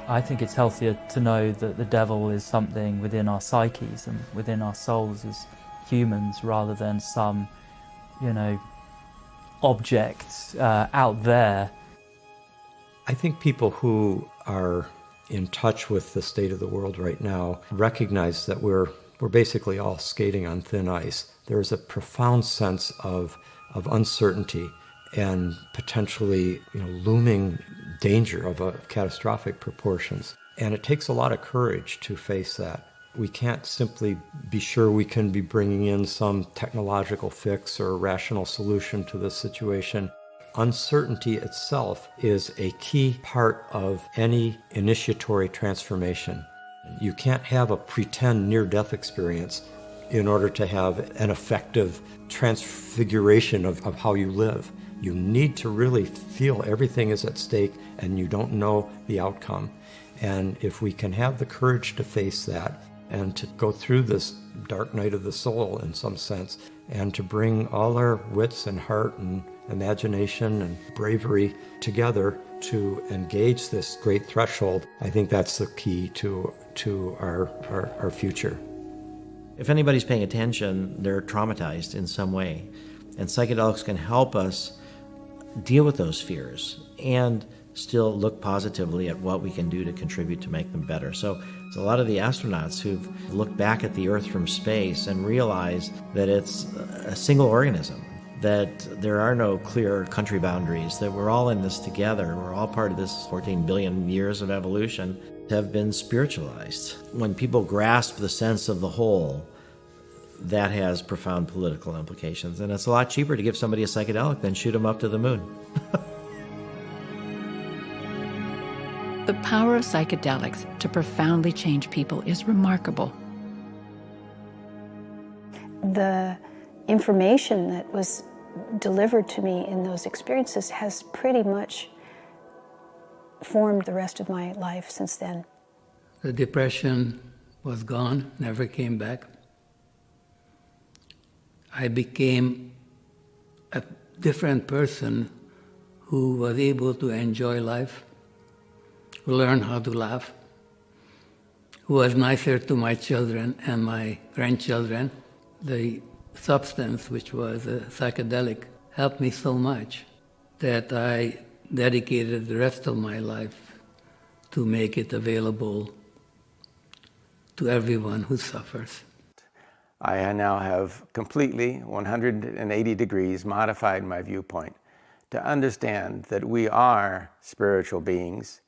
I think it's healthier to know that the devil is something within our psyches and within our souls as humans, rather than some, object out there. I think people who are in touch with the state of the world right now recognize that we're basically all skating on thin ice. There is a profound sense of uncertainty and potentially looming danger of catastrophic proportions. And it takes a lot of courage to face that. We can't simply be sure we can be bringing in some technological fix or rational solution to the situation. Uncertainty itself is a key part of any initiatory transformation. You can't have a pretend near-death experience in order to have an effective transfiguration of how you live. You need to really feel everything is at stake and you don't know the outcome. And if we can have the courage to face that and to go through this dark night of the soul in some sense, and to bring all our wits and heart and imagination and bravery together to engage this great threshold, I think that's the key to our future. If anybody's paying attention, they're traumatized in some way. And psychedelics can help us deal with those fears and still look positively at what we can do to contribute to make them better. So it's a lot of the astronauts who've looked back at the Earth from space and realized that it's a single organism, that there are no clear country boundaries, that we're all in this together, we're all part of this 14 billion years of evolution, have been spiritualized. When people grasp the sense of the whole, that has profound political implications. And it's a lot cheaper to give somebody a psychedelic than shoot them up to the moon. The power of psychedelics to profoundly change people is remarkable. The information that was delivered to me in those experiences has pretty much formed the rest of my life since then. The depression was gone, never came back. I became a different person who was able to enjoy life, who learned how to laugh, who was nicer to my children and my grandchildren. The substance, which was a psychedelic, helped me so much that I dedicated the rest of my life to make it available to everyone who suffers. I now have completely 180 degrees modified my viewpoint to understand that we are spiritual beings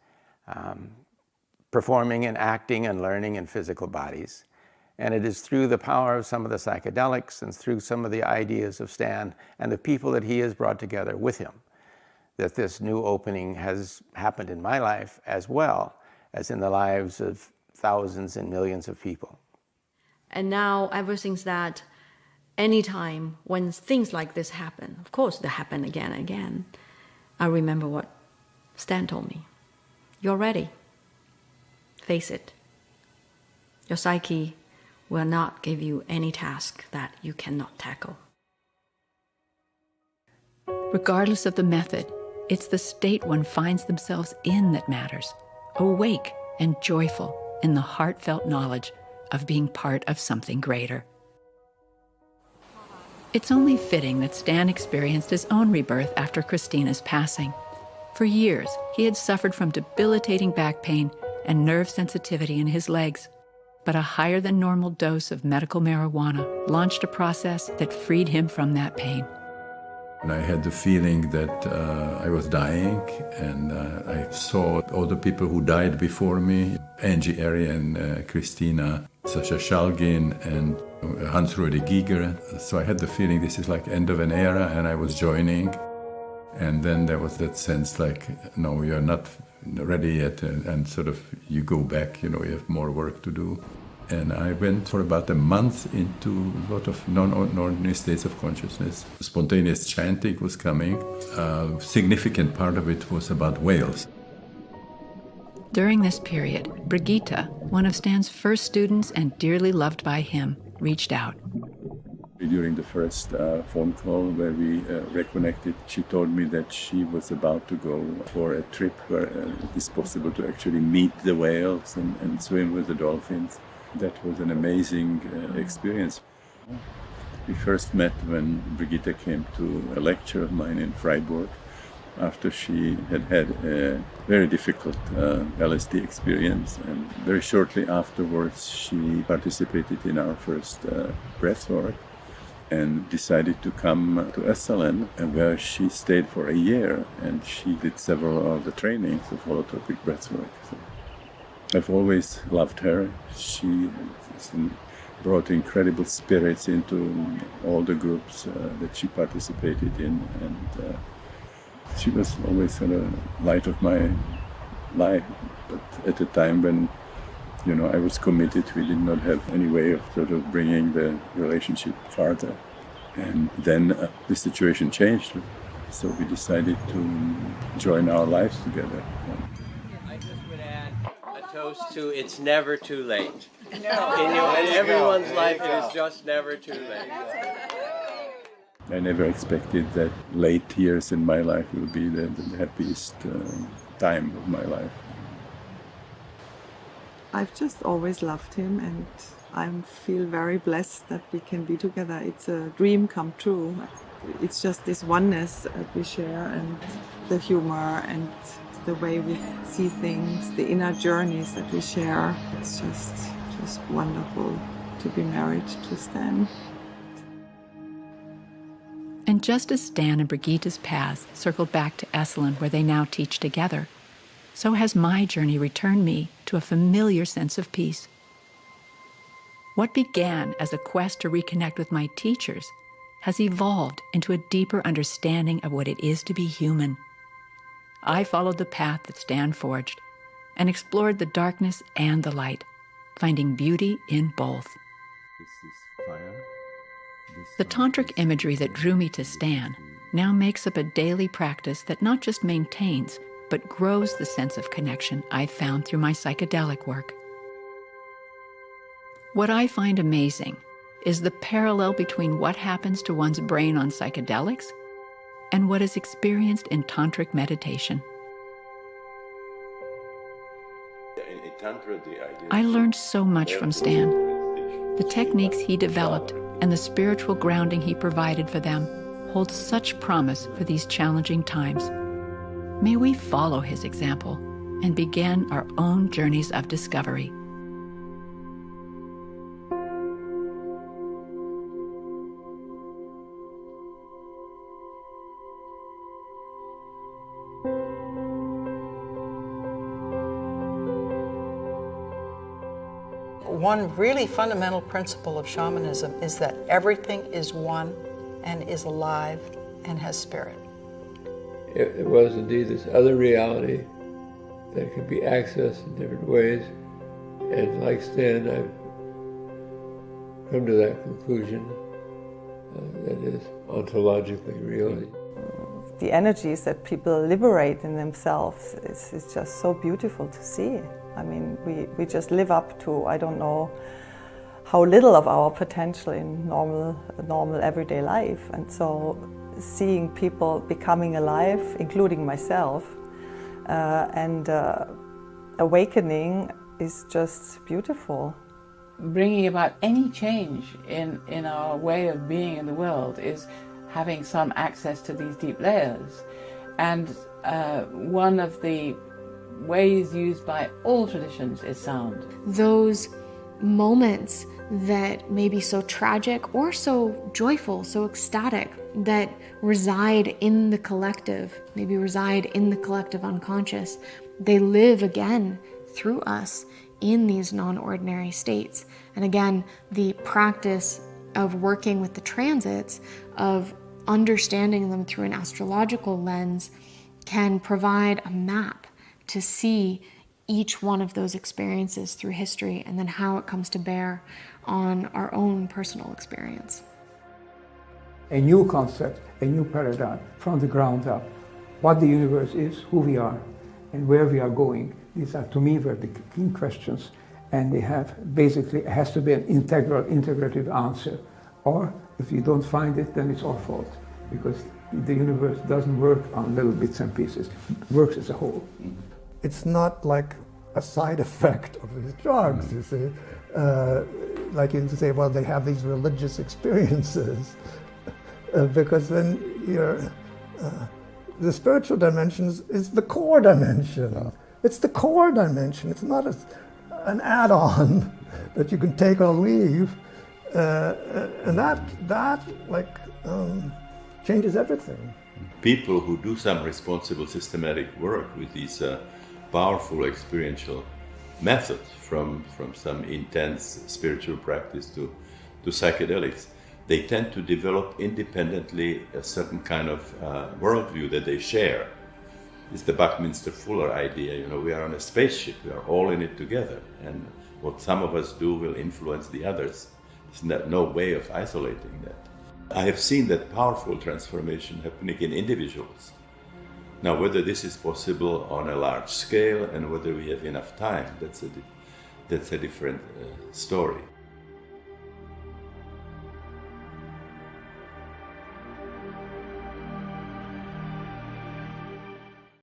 performing and acting and learning in physical bodies. And it is through the power of some of the psychedelics and through some of the ideas of Stan and the people that he has brought together with him that this new opening has happened in my life as well as in the lives of thousands and millions of people. And now ever since that, anytime when things like this happen, of course they happen again and again, I remember what Stan told me. You're ready. Face it. Your psyche will not give you any task that you cannot tackle. Regardless of the method, it's the state one finds themselves in that matters, awake and joyful in the heartfelt knowledge of being part of something greater. It's only fitting that Stan experienced his own rebirth after Christina's passing. For years, he had suffered from debilitating back pain and nerve sensitivity in his legs. But a higher than normal dose of medical marijuana launched a process that freed him from that pain. And I had the feeling that I was dying, and I saw all the people who died before me, Angie Arian, Christina, Sasha Shalgin, and Hans-Rudi Giger. So I had the feeling this is like end of an era, and I was joining. And then there was that sense like, no, you're not ready yet, and sort of you go back, you have more work to do. And I went for about a month into a lot of non-ordinary states of consciousness. Spontaneous chanting was coming. A significant part of it was about whales. During this period, Brigitte, one of Stan's first students and dearly loved by him, reached out. During the first phone call where we reconnected, she told me that she was about to go for a trip where it is possible to actually meet the whales and swim with the dolphins. That was an amazing experience. We first met when Brigitte came to a lecture of mine in Freiburg after she had had a very difficult LSD experience, and very shortly afterwards she participated in our first breathwork and decided to come to Esselen, and where she stayed for a year, and she did several of the trainings of holotropic breathwork. So I've always loved her. She brought incredible spirits into all the groups that she participated in, and she was always the light of my life. But at a time when, I was committed, we did not have any way of sort of bringing the relationship farther. And then the situation changed, so we decided to join our lives together. I just would add a toast to "It's never too late." No. In everyone's life, it is just never too late. I never expected that late years in my life will be the happiest time of my life. I've just always loved him, and I feel very blessed that we can be together. It's a dream come true. It's just this oneness that we share, and the humor and the way we see things, the inner journeys that we share. It's just wonderful to be married to Stan. And just as Stan and Brigitte's paths circled back to Esselen, where they now teach together, so has my journey returned me to a familiar sense of peace. What began as a quest to reconnect with my teachers has evolved into a deeper understanding of what it is to be human. I followed the path that Stan forged and explored the darkness and the light, finding beauty in both. The tantric imagery that drew me to Stan now makes up a daily practice that not just maintains, but grows the sense of connection I've found through my psychedelic work. What I find amazing is the parallel between what happens to one's brain on psychedelics and what is experienced in tantric meditation. I learned so much from Stan. The techniques he developed and the spiritual grounding he provided for them hold such promise for these challenging times. May we follow his example and begin our own journeys of discovery. One really fundamental principle of shamanism is that everything is one and is alive and has spirit. It was indeed this other reality that could be accessed in different ways. And like Stan, I've come to that conclusion that is ontologically real. The energies that people liberate in themselves is just so beautiful to see. I mean, we just live up to, I don't know how little of our potential in normal everyday life. And so seeing people becoming alive, including myself, and awakening is just beautiful. Bringing about any change in our way of being in the world is having some access to these deep layers. And one of the ways used by all traditions is sound. Those moments that may be so tragic or so joyful, so ecstatic, that reside in the collective, maybe reside in the collective unconscious, they live again through us in these non-ordinary states. And again, the practice of working with the transits, of understanding them through an astrological lens, can provide a map to see each one of those experiences through history and then how it comes to bear on our own personal experience. A new concept, a new paradigm from the ground up. What the universe is, who we are, and where we are going. These are, to me, were the key questions. And they have basically, it has to be an integrative answer Or if you don't find it, then it's our fault, because the universe doesn't work on little bits and pieces. It works as a whole. It's not like a side effect of these drugs, you see. Like you say, well, they have these religious experiences, because then the spiritual dimension is the core dimension. It's the core dimension. It's not an add-on that you can take or leave. And that changes everything. People who do some responsible systematic work with these powerful experiential methods, from some intense spiritual practice to psychedelics, they tend to develop independently a certain kind of worldview that they share. It's the Buckminster Fuller idea, we are on a spaceship, we are all in it together, and what some of us do will influence the others. There's no way of isolating that. I have seen that powerful transformation happening in individuals. Now, whether this is possible on a large scale and whether we have enough time, that's a different story.